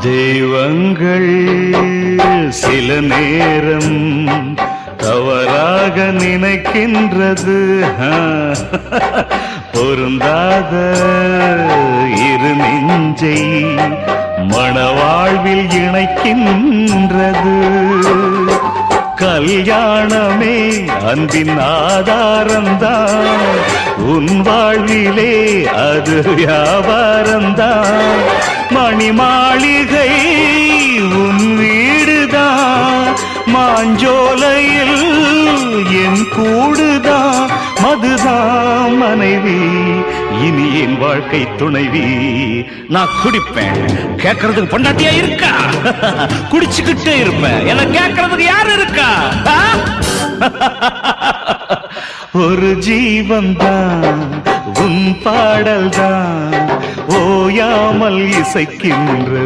தெய்வங்கள் சில நேரம் தவறாக நினைக்கின்றது. பொருந்தாத இரு நெஞ்சை மணவாழ்வில் இணைக்கின்றது. கல்யாணமே அன்பின் ஆதாரம்தான், உன் வாழ்விலே அது வியாபாரம்தான். மணி மாளிகை உன் வீடுதான், மாஞ்சோலையில் என் கூடுதான். மதுதான் மனைவி, இனி என் வாழ்க்கை துணைவி. நான் குடிப்பேன், கேட்கறதுக்கு பொண்டாட்டியா இருக்கா? குடிச்சுக்கிட்டே இருப்பேன், என்ன கேட்கறதுக்கு யாரு இருக்கா? ஒரு ஜீவன் தான், உன் பாடல் தான் ஓயாமல் இசைக்கின்றது.